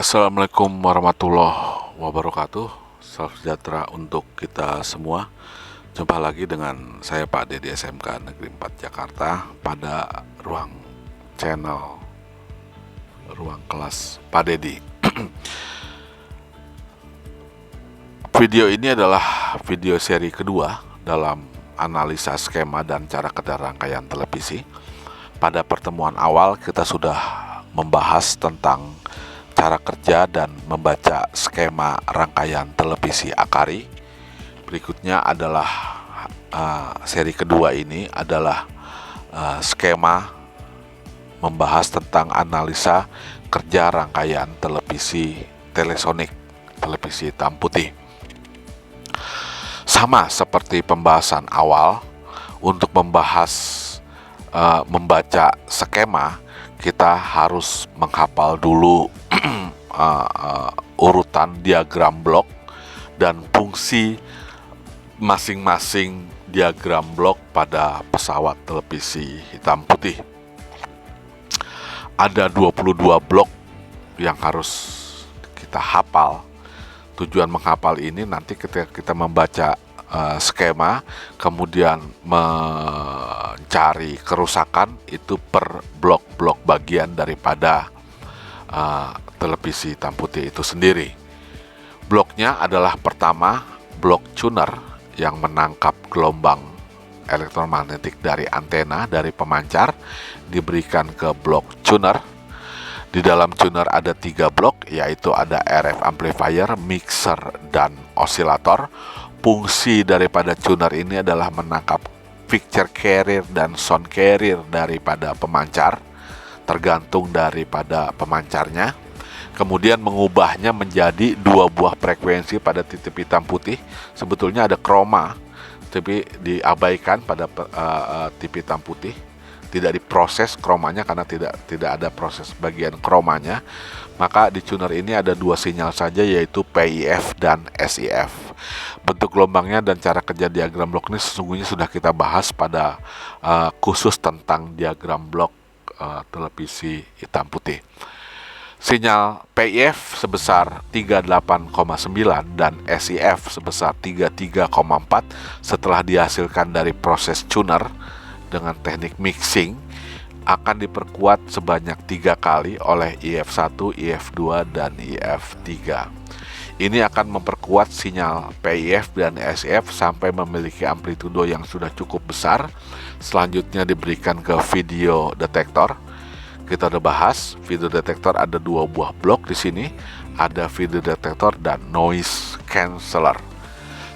Assalamualaikum warahmatullahi wabarakatuh. Salam sejahtera untuk kita semua. Jumpa lagi dengan saya Pak Dedi SMK Negeri 4 Jakarta pada ruang kelas Pak Dedi. Video ini adalah video seri kedua dalam analisa skema dan cara kerja rangkaian televisi. Pada pertemuan awal kita sudah membahas tentang cara kerja dan membaca skema rangkaian televisi Akari. Berikutnya adalah seri kedua ini adalah skema membahas tentang analisa kerja rangkaian televisi telesonik, televisi hitam putih. Sama seperti pembahasan awal, untuk membaca skema kita harus menghafal dulu urutan diagram blok dan fungsi masing-masing diagram blok pada pesawat televisi hitam putih. Ada 22 blok yang harus kita hafal. Tujuan menghafal ini nanti ketika kita membaca skema, kemudian mencari kerusakan itu per blok-blok bagian daripada televisi hitam putih itu sendiri. Bloknya adalah pertama blok tuner yang menangkap gelombang elektromagnetik dari antena dari pemancar, diberikan ke blok tuner. Di dalam tuner ada 3 blok, yaitu ada RF amplifier, mixer, dan osilator. Fungsi daripada tuner ini adalah menangkap picture carrier dan sound carrier daripada pemancar, tergantung daripada pemancarnya. Kemudian mengubahnya menjadi 2 buah frekuensi pada titik hitam putih. Sebetulnya ada kroma, tapi diabaikan pada titik hitam putih. Tidak diproses kromanya karena tidak ada proses bagian kromanya. Maka di tuner ini ada 2 sinyal saja, yaitu PIF dan SIF. Bentuk gelombangnya dan cara kerja diagram blok ini sesungguhnya sudah kita bahas pada khusus tentang diagram blok televisi hitam putih. Sinyal PIF sebesar 38,9 dan SIF sebesar 33,4 setelah dihasilkan dari proses tuner dengan teknik mixing akan diperkuat sebanyak 3 kali oleh IF1, IF2, dan IF3. Ini akan memperkuat sinyal PIF dan SIF sampai memiliki amplitudo yang sudah cukup besar. Selanjutnya diberikan ke video detektor. Kita udah bahas, video detektor ada 2 buah blok di sini, ada video detektor dan noise canceller.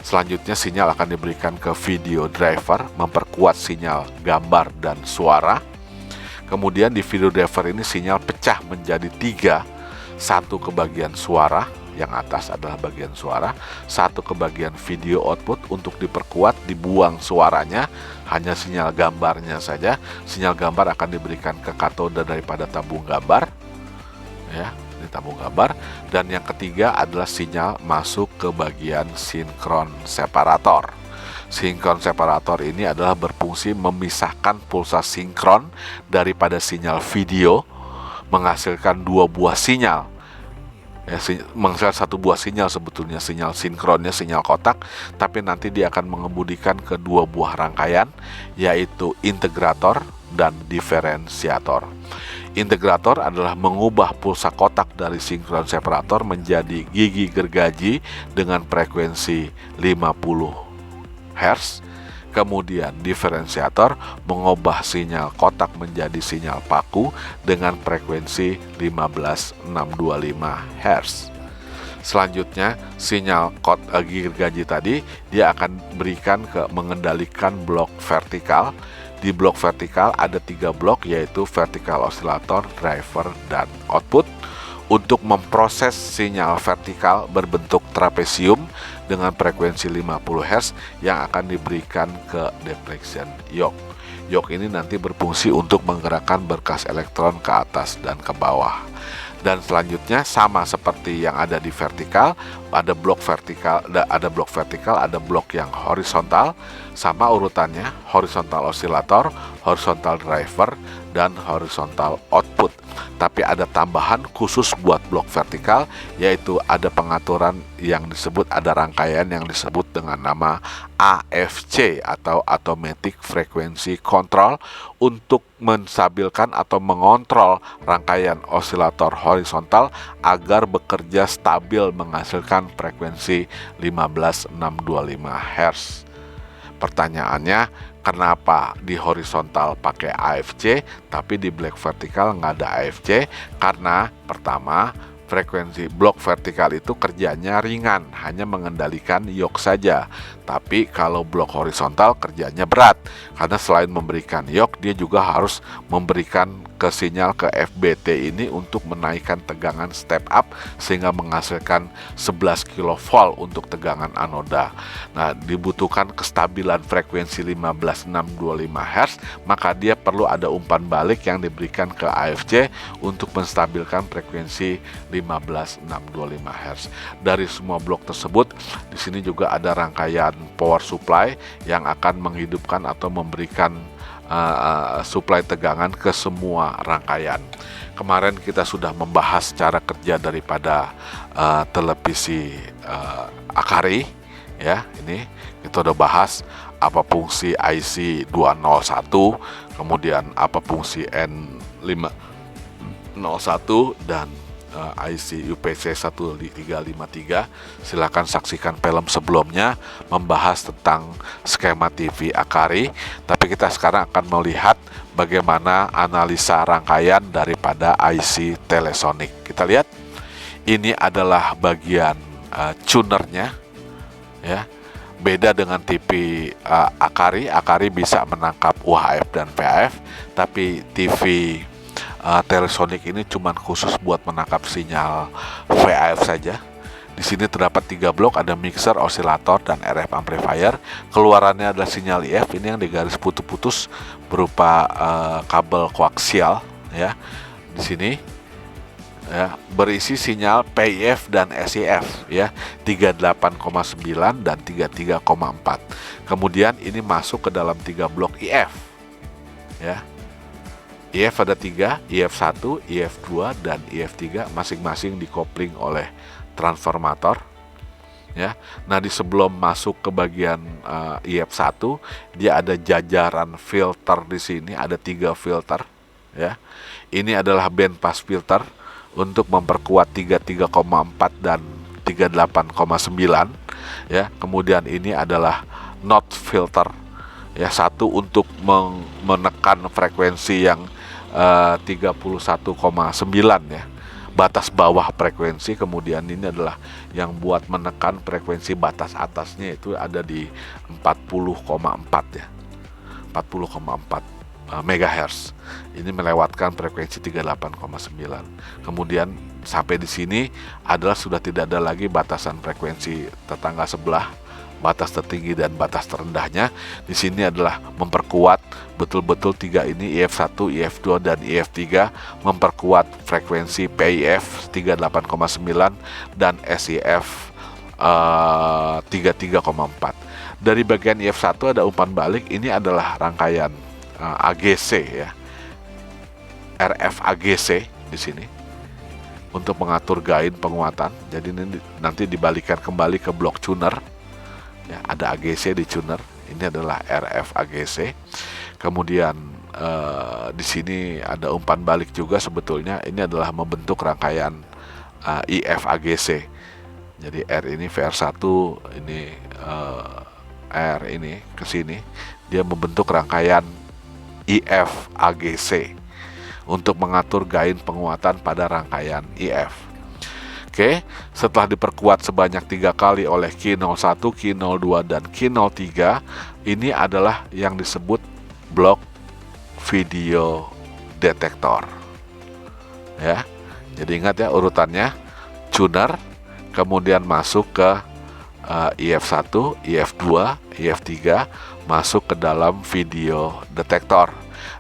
Selanjutnya sinyal akan diberikan ke video driver, memperkuat sinyal gambar dan suara. Kemudian di video driver ini sinyal pecah menjadi 3, 1 ke bagian suara, yang atas adalah bagian suara, 1 ke bagian video output. Untuk diperkuat dibuang suaranya, hanya sinyal gambarnya saja. Sinyal gambar akan diberikan ke katode daripada tabung gambar, ya, di tabung gambar. Dan yang ketiga adalah sinyal masuk ke bagian sinkron separator. Sinkron separator ini adalah berfungsi memisahkan pulsa sinkron daripada sinyal video, menghasilkan 2 buah sinyal. Menghasilkan 1 buah sinyal sebetulnya, sinyal sinkronnya sinyal kotak, tapi nanti dia akan mengemudikan ke 2 buah rangkaian, yaitu integrator dan diferensiator. Integrator adalah mengubah pulsa kotak dari sinkron separator menjadi gigi gergaji dengan frekuensi 50 Hz. Kemudian diferensiator mengubah sinyal kotak menjadi sinyal paku dengan frekuensi 15625 Hz. Selanjutnya sinyal gigi gergaji tadi dia akan berikan ke mengendalikan blok vertikal. Di blok vertikal ada 3 blok, yaitu vertikal osilator, driver, dan output. Untuk memproses sinyal vertikal berbentuk trapesium dengan frekuensi 50 Hz yang akan diberikan ke deflection yoke. Yoke ini nanti berfungsi untuk menggerakkan berkas elektron ke atas dan ke bawah. Dan selanjutnya sama seperti yang ada di vertikal, ada blok vertikal, ada blok yang horizontal. Sama urutannya, horizontal oscillator, horizontal driver, dan horizontal output. Tapi ada tambahan khusus buat blok vertikal, yaitu ada pengaturan yang disebut, ada rangkaian yang disebut dengan nama AFC atau Automatic Frequency Control, untuk menstabilkan atau mengontrol rangkaian osilator horizontal agar bekerja stabil menghasilkan frekuensi 15625 Hz. Pertanyaannya, kenapa di horizontal pakai AFC tapi di blok vertikal nggak ada AFC? Karena pertama, frekuensi blok vertikal itu kerjanya ringan, hanya mengendalikan yok saja. Tapi kalau blok horizontal kerjanya berat, karena selain memberikan yok, dia juga harus memberikan ke sinyal ke FBT ini untuk menaikkan tegangan step up sehingga menghasilkan 11 kV untuk tegangan anoda. Nah, dibutuhkan kestabilan frekuensi 15625 Hz, maka dia perlu ada umpan balik yang diberikan ke AFC untuk menstabilkan frekuensi 15625 Hz. Dari semua blok tersebut, di sini juga ada rangkaian power supply yang akan menghidupkan atau memberikan suplai tegangan ke semua rangkaian. Kemarin kita sudah membahas cara kerja daripada televisi Akari, ya. Ini kita udah bahas apa fungsi IC 201, kemudian apa fungsi N501 dan IC UPC 1353. Silakan saksikan film sebelumnya membahas tentang skema TV Akari. Tapi kita sekarang akan melihat bagaimana analisa rangkaian daripada IC Telesonic. Kita lihat, ini adalah bagian tunernya, ya. Beda dengan TV Akari. Akari bisa menangkap UHF dan VHF, tapi TV Telesonic ini cuma khusus buat menangkap sinyal VHF saja. Di sini terdapat 3 blok, ada mixer, osilator, dan RF amplifier. Keluarannya adalah sinyal IF, ini yang digaris putus-putus berupa kabel koaksial, ya. Di sini, ya, berisi sinyal PIF dan SIF, ya, 38,9 dan 33,4. Kemudian ini masuk ke dalam 3 blok IF, ya. IF ada 3, IF1, IF2, dan IF3, masing-masing dikopling oleh transformator, ya. Nah, di sebelum masuk ke bagian IF1, dia ada jajaran filter di sini, ada 3 filter, ya. Ini adalah band pass filter untuk memperkuat 33,4 dan 38,9, ya. Kemudian ini adalah not filter, ya, satu untuk menekan frekuensi yang 31,9, ya, batas bawah frekuensi. Kemudian ini adalah yang buat menekan frekuensi batas atasnya, itu ada di 40,4, ya, 40,4 MHz. Ini melewatkan frekuensi 38,9. Kemudian sampai di sini adalah sudah tidak ada lagi batasan frekuensi tetangga sebelah, batas tertinggi dan batas terendahnya. Di sini adalah memperkuat betul-betul 3 ini, IF1, IF2, dan IF3, memperkuat frekuensi PIF 38,9 dan SIF 33,4. Dari bagian IF1 ada umpan balik, ini adalah rangkaian AGC, ya, RF AGC di sini untuk mengatur gain penguatan. Jadi ini nanti dibalikan kembali ke blok tuner, ya, ada AGC di tuner. Ini adalah RF AGC. Kemudian di sini ada umpan balik juga, sebetulnya ini adalah membentuk rangkaian IF AGC. Jadi R ini VR1, ini R ini ke sini, dia membentuk rangkaian IF AGC untuk mengatur gain penguatan pada rangkaian IF. Oke, setelah diperkuat sebanyak 3 kali oleh Q01, Q02, dan Q03, ini adalah yang disebut blok video detektor, ya. Jadi ingat, ya, urutannya tuner, kemudian masuk ke IF1, IF2, IF3, masuk ke dalam video detektor.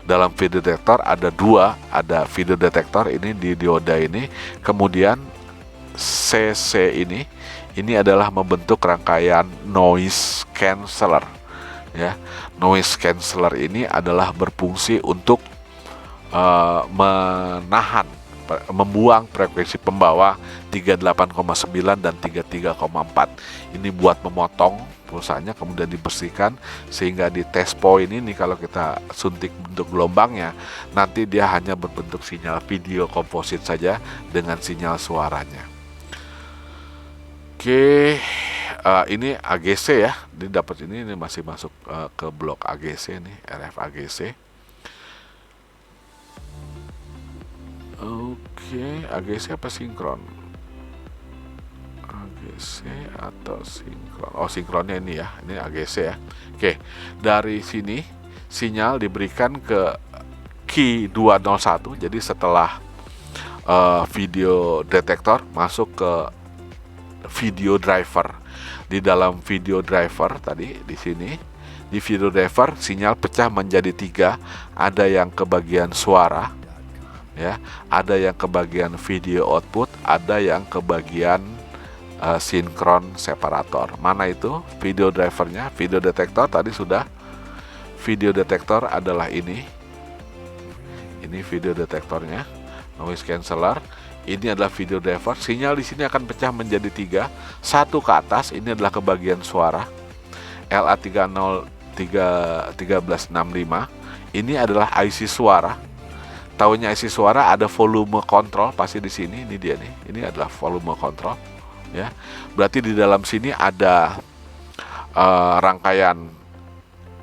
Dalam video detektor ada 2, ada video detektor ini di dioda ini, kemudian CC ini adalah membentuk rangkaian noise canceller. ya. Noise canceller ini adalah berfungsi untuk membuang frekuensi pembawa 38,9 dan 33,4. Ini buat memotong pulsanya, kemudian dibersihkan sehingga di test point ini kalau kita suntik bentuk gelombangnya, nanti dia hanya berbentuk sinyal video komposit saja dengan sinyal suaranya. Oke, ini AGC ya, ini dapat ini masih masuk ke blok AGC nih, RF AGC. Oke, AGC apa sinkron? AGC atau sinkron? Oh, sinkronnya ini ya, ini AGC ya. Oke, dari sini sinyal diberikan ke key 201. Jadi setelah video detektor masuk ke video driver. Di dalam video driver tadi di sini, di video driver sinyal pecah menjadi 3. Ada yang ke bagian suara, ya, ada yang ke bagian video output, ada yang ke bagian sinkron separator. Mana itu video drivernya? Video detektor tadi sudah. Video detektor adalah ini video detektornya, noise canceller. Ini adalah video driver. Sinyal di sini akan pecah menjadi 3. Satu ke atas, ini adalah ke bagian suara, LA1365. Ini adalah IC suara. Tahunya IC suara ada volume kontrol pasti di sini. Ini dia nih. Ini adalah volume kontrol, ya. Berarti di dalam sini ada rangkaian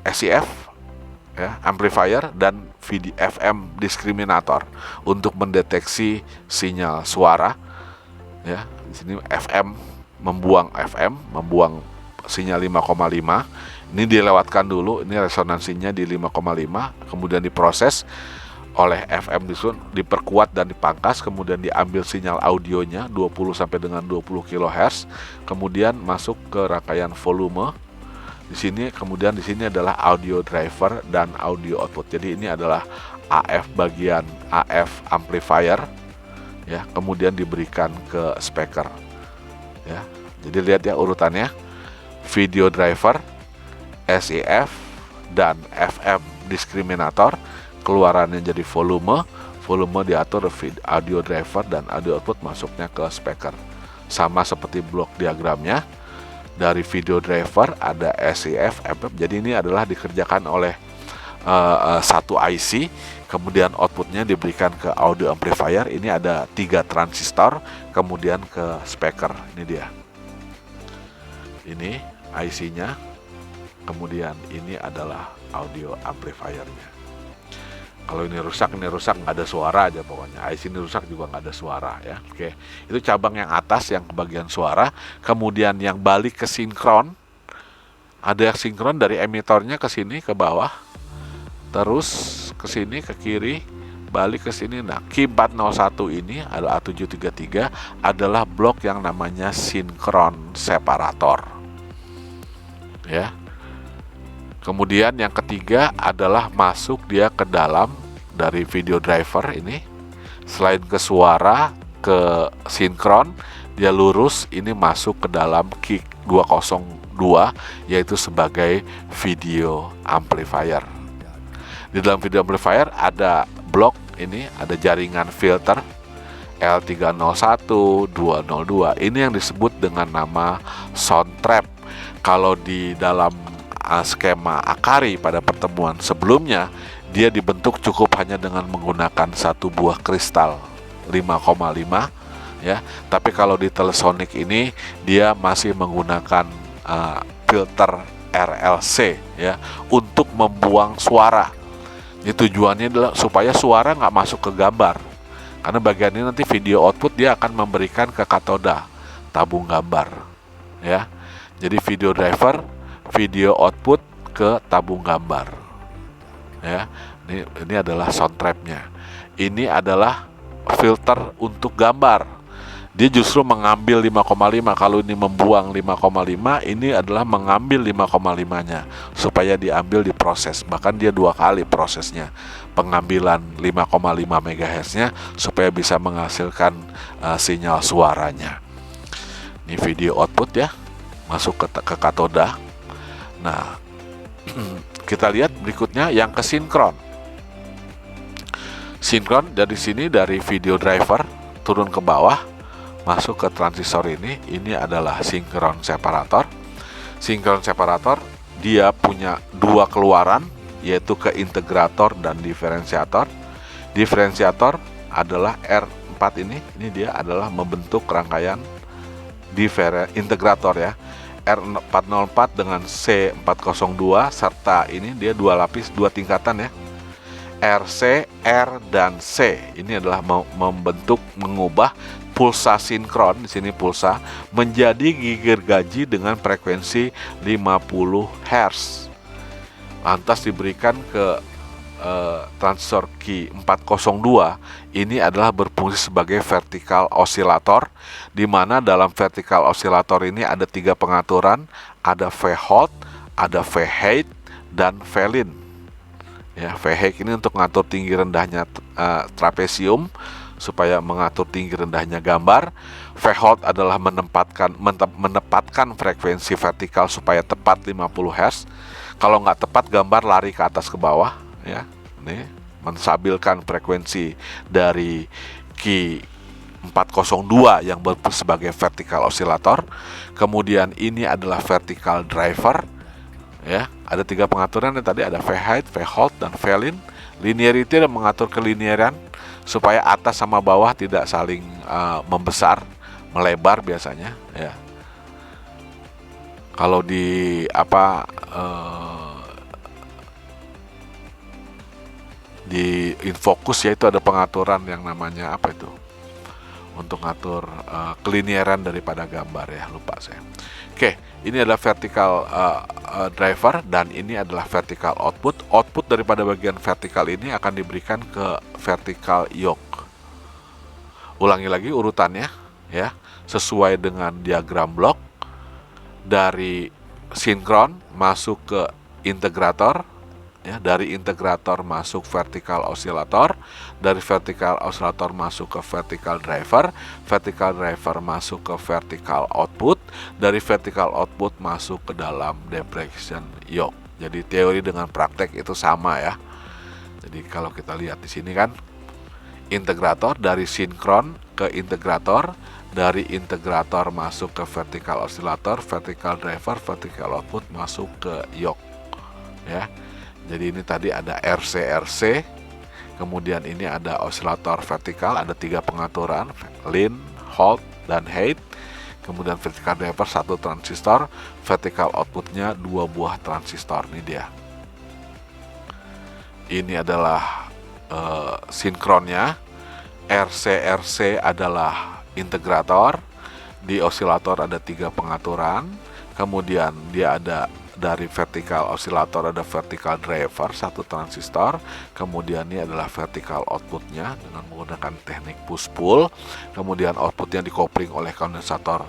SCF, ya, amplifier dan FM discriminator untuk mendeteksi sinyal suara, ya. Di sini membuang sinyal 5,5. Ini dilewatkan dulu, ini resonansinya di 5,5, kemudian diproses oleh FM diperkuat dan dipangkas, kemudian diambil sinyal audionya 20 sampai dengan 20 kHz, kemudian masuk ke rangkaian volume. Di sini kemudian di sini adalah audio driver dan audio output. Jadi ini adalah AF bagian AF amplifier, ya, kemudian diberikan ke speaker, ya. Jadi lihat ya urutannya: video driver, SEF dan FM discriminator. Keluarannya jadi volume diatur audio driver dan audio output masuknya ke speaker. Sama seperti blok diagramnya. Dari video driver ada SEF, FM. Jadi ini adalah dikerjakan oleh satu IC, kemudian outputnya diberikan ke audio amplifier. Ini ada 3 transistor, kemudian ke speaker. Ini dia. Ini IC-nya, kemudian ini adalah audio amplifiernya. Kalau ini rusak nggak ada suara aja pokoknya. IC ini rusak juga nggak ada suara, ya. Oke, itu cabang yang atas yang ke bagian suara. Kemudian yang balik ke sinkron, ada yang sinkron dari emitornya ke sini ke bawah, terus ke sini ke kiri, balik ke sini. Nah, Q401 ini adalah A733 adalah blok yang namanya sinkron separator, ya. Kemudian yang ketiga adalah masuk dia ke dalam dari video driver ini. Selain ke suara, ke sinkron, dia lurus ini masuk ke dalam kick 202, yaitu sebagai video amplifier. Di dalam video amplifier ada blok ini, ada jaringan filter L301, 202. Ini yang disebut dengan nama sound trap. Kalau di dalam skema Akari pada pertemuan sebelumnya, dia dibentuk cukup hanya dengan menggunakan satu buah kristal 5,5, ya. Tapi kalau di Telesonic ini dia masih menggunakan filter RLC, ya, untuk membuang suara. Ini tujuannya adalah supaya suara nggak masuk ke gambar, karena bagian ini nanti video output dia akan memberikan ke katoda tabung gambar, ya. Jadi video driver, video output ke tabung gambar, ya. Ini adalah sound trapnya. Ini adalah filter untuk gambar. Dia justru mengambil 5,5. Kalau ini membuang 5,5, ini adalah mengambil 5,5-nya supaya diambil diproses. Bahkan dia 2 kali prosesnya, pengambilan 5,5 MHz-nya supaya bisa menghasilkan sinyal suaranya. Ini video output, ya, masuk ke katoda. Nah, Kita lihat berikutnya yang ke sinkron. Sinkron dari sini, dari video driver turun ke bawah masuk ke transistor ini adalah sinkron separator. Sinkron separator dia punya dua keluaran, yaitu ke integrator dan diferensiator. Diferensiator adalah R4 ini dia adalah membentuk rangkaian integrator ya. R404 dengan C402 serta ini dia dua lapis, dua tingkatan ya. RC, R dan C ini adalah mengubah pulsa sinkron, di sini pulsa menjadi gergaji dengan frekuensi 50 Hz. Lantas diberikan ke transistor Q402 ini adalah berfungsi sebagai vertikal osilator, di mana dalam vertikal osilator ini ada tiga pengaturan, ada V-hold, ada V-height dan V-lin. Ya, V-height ini untuk mengatur tinggi rendahnya trapesium supaya mengatur tinggi rendahnya gambar. V-hold adalah menempatkan frekuensi vertikal supaya tepat 50 Hz. Kalau nggak tepat gambar lari ke atas ke bawah ya. Ini menstabilkan frekuensi dari Q402 yang berfungsi sebagai vertikal osilator. Kemudian ini adalah vertikal driver. Ya, ada tiga pengaturan yang tadi, ada V-height, V-hold dan V-lin. Linearity dan mengatur kelinearan supaya atas sama bawah tidak saling membesar, melebar biasanya ya. Kalau di di InFocus ya, itu ada pengaturan yang namanya apa itu, untuk ngatur kelinearan daripada gambar ya, lupa saya. Oke, ini adalah vertikal driver dan ini adalah vertikal output. Output daripada bagian vertikal ini akan diberikan ke vertikal yoke. Ulangi lagi urutannya ya, sesuai dengan diagram blok. Dari sinkron masuk ke integrator ya, dari integrator masuk vertikal osilator, dari vertikal osilator masuk ke vertikal driver masuk ke vertikal output, dari vertikal output masuk ke dalam depression yoke. Jadi teori dengan praktek itu sama ya. Jadi kalau kita lihat di sini kan, integrator dari sinkron ke integrator, dari integrator masuk ke vertikal osilator, vertikal driver, vertikal output masuk ke yoke ya. Jadi ini tadi ada RC, kemudian ini ada osilator vertikal, ada tiga pengaturan, lin, hold, dan height. Kemudian vertikal driver satu transistor, vertikal outputnya dua buah transistor. Ini dia. Ini adalah sinkronnya. RC adalah integrator. Di osilator ada tiga pengaturan. Kemudian dia ada dari vertikal osilator ada vertikal driver satu transistor. Kemudian ini adalah vertikal outputnya dengan menggunakan teknik push pull. Kemudian outputnya dikopling oleh kondensator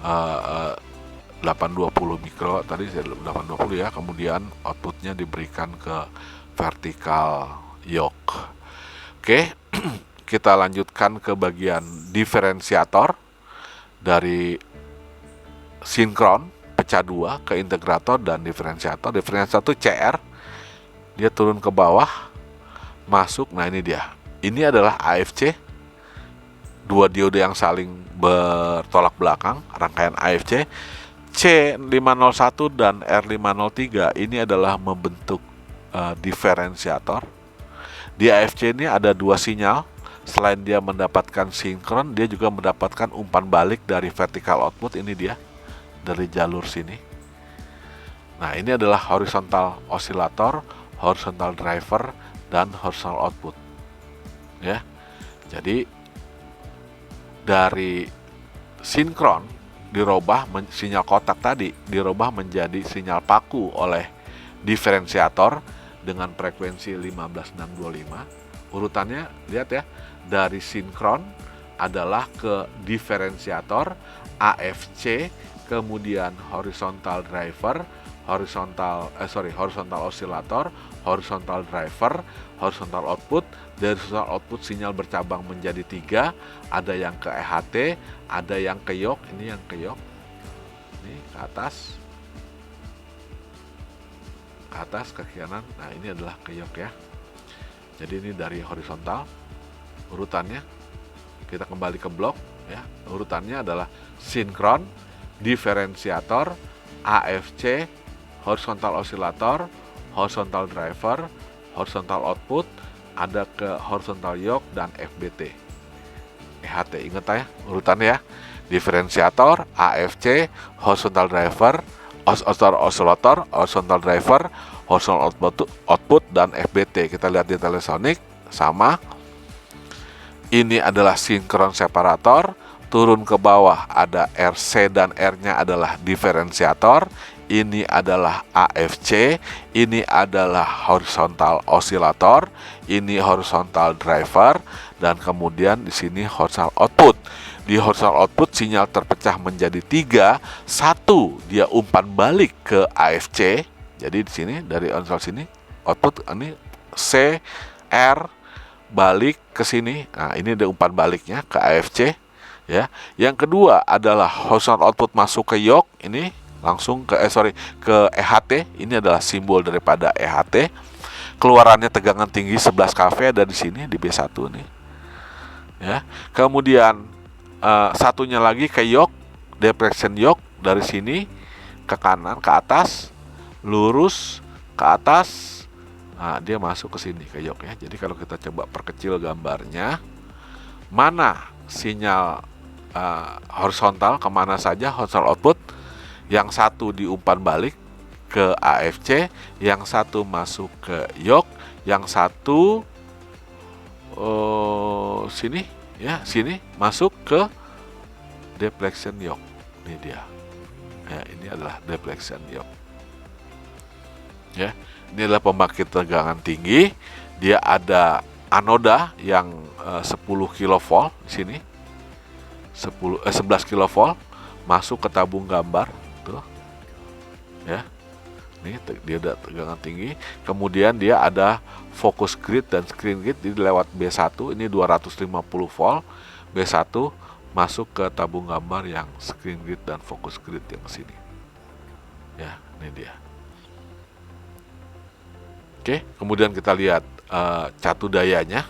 820 mikro tadi 820 ya. Kemudian outputnya diberikan ke vertikal yoke. Oke, kita lanjutkan ke bagian diferensiator. Dari sinkron pecah dua ke integrator dan diferensiator. Diferensiator CR, dia turun ke bawah masuk. Nah ini dia, ini adalah AFC, dua diode yang saling bertolak belakang, rangkaian AFC. C501 dan R503 ini adalah membentuk diferensiator. Di AFC ini ada dua sinyal. Selain dia mendapatkan sinkron, dia juga mendapatkan umpan balik dari vertikal output. Ini dia, dari jalur sini. Nah ini adalah horizontal osilator, horizontal driver, dan horizontal output ya. Jadi dari sinkron dirubah sinyal kotak tadi dirubah menjadi sinyal paku oleh diferensiator dengan frekuensi 15625. Urutannya lihat ya, dari sinkron adalah ke diferensiator, AFC, kemudian horizontal driver, horizontal osilator, horizontal driver, horizontal output. Dari horizontal output sinyal bercabang menjadi 3, ada yang ke EHT, ada yang ke yoke. Ini yang ke yoke, ini ke atas. ke atas, ke kanan. Nah, ini adalah keyok ya. Jadi ini dari horizontal urutannya. Kita kembali ke blok ya. Urutannya adalah sinkron, diferensiator, AFC, horizontal oscillator, horizontal driver, horizontal output, ada ke horizontal yoke dan FBT. EHT, ingat ya urutannya ya. Diferensiator, AFC, horizontal driver, horizontal oscillator, horizontal driver, horizontal output dan FBT. Kita lihat di Telesonic sama. Ini adalah sinkron separator. Turun ke bawah ada RC dan R-nya adalah diferensiator. Ini adalah AFC. Ini adalah horizontal oscillator. Ini horizontal driver. Dan kemudian di sini horizontal output. Di horizontal output sinyal terpecah menjadi 3. 1 dia umpan balik ke AFC. Jadi di sini dari horizontal sini output ini C, R, balik ke sini. Nah, ini ada umpan baliknya ke AFC ya. Yang kedua adalah horizontal output masuk ke yoke, ini langsung ke ke EHT. Ini adalah simbol daripada EHT. Keluarannya tegangan tinggi 11 kV ada di sini di B1 nih. Ya. Kemudian satunya lagi ke yoke, depression yoke, dari sini ke kanan ke atas, lurus ke atas. Nah, dia masuk ke sini ke yoke ya. Jadi kalau kita coba perkecil gambarnya, mana sinyal horizontal kemana saja horizontal output, yang satu diumpan balik ke AFC, yang satu masuk ke yoke, yang satu sini ya, sini masuk ke deflection yoke. Ini dia ya, ini adalah deflection yoke ya. Ini adalah pembangkit tegangan tinggi. Dia ada anoda yang 10 kV di sini. 11 kV masuk ke tabung gambar tuh. Ya. Ini dia ada tegangan tinggi. Kemudian dia ada focus grid dan screen grid. Jadi lewat B1 ini 250 volt. B1 masuk ke tabung gambar yang screen grid dan focus grid yang sini. Ya, ini dia. Oke, kemudian kita lihat catu dayanya.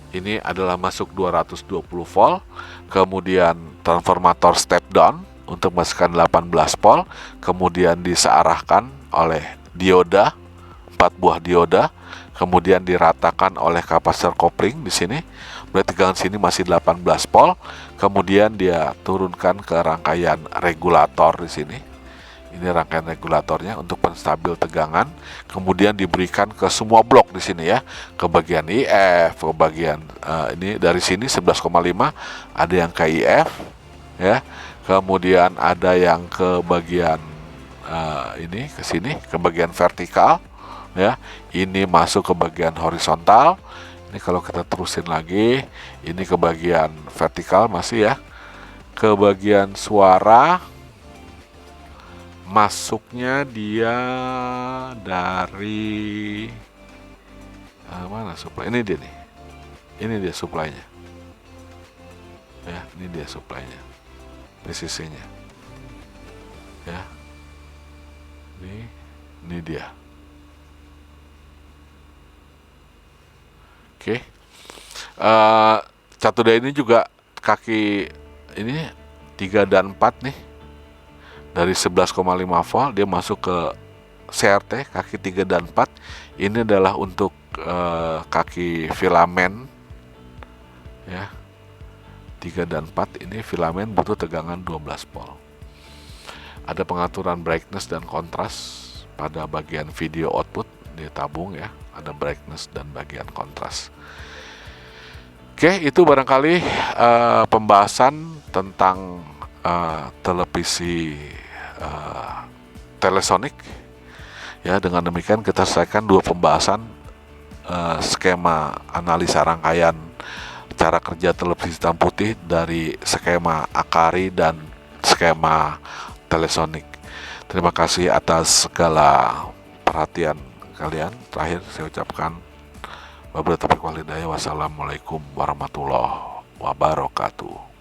Ini adalah masuk 220 volt. Kemudian transformator step down untuk masukkan 18 volt. Kemudian disearahkan oleh dioda, 4 buah dioda. Kemudian diratakan oleh kapasitor kopling di sini. Berarti tegangan sini masih 18 volt. Kemudian dia turunkan ke rangkaian regulator di sini. Ini rangkaian regulatornya untuk penstabil tegangan. Kemudian diberikan ke semua blok di sini ya, ke bagian IF, ke bagian ini dari sini 11,5 ada yang ke IF ya. Kemudian ada yang ke bagian ini ke sini, ke bagian vertikal ya. Ini masuk ke bagian horizontal. Ini kalau kita terusin lagi, ini ke bagian vertikal masih ya. Ke bagian suara masuknya dia dari mana supply? Ini dia nih. Ini dia supply-nya. Ya, ini dia supply-nya. PCC-nya. Ya. Ini dia. Oke. Catu daya ini juga kaki ini 3 dan 4 nih. Dari 11,5 volt dia masuk ke CRT kaki 3 dan 4. Ini adalah untuk kaki filamen ya. 3 dan 4 ini filamen butuh tegangan 12 volt. Ada pengaturan brightness dan kontras pada bagian video output di tabung ya. Ada brightness dan bagian kontras. Oke, itu barangkali pembahasan tentang televisi Telesonic ya. Dengan demikian kita selesaikan 2 pembahasan skema analisa rangkaian cara kerja televisi hitam putih dari skema Akari dan skema Telesonic. Terima kasih atas segala perhatian kalian. Terakhir saya ucapkan wabillahi taufiq wal hidayah. Wassalamualaikum warahmatullahi wabarakatuh.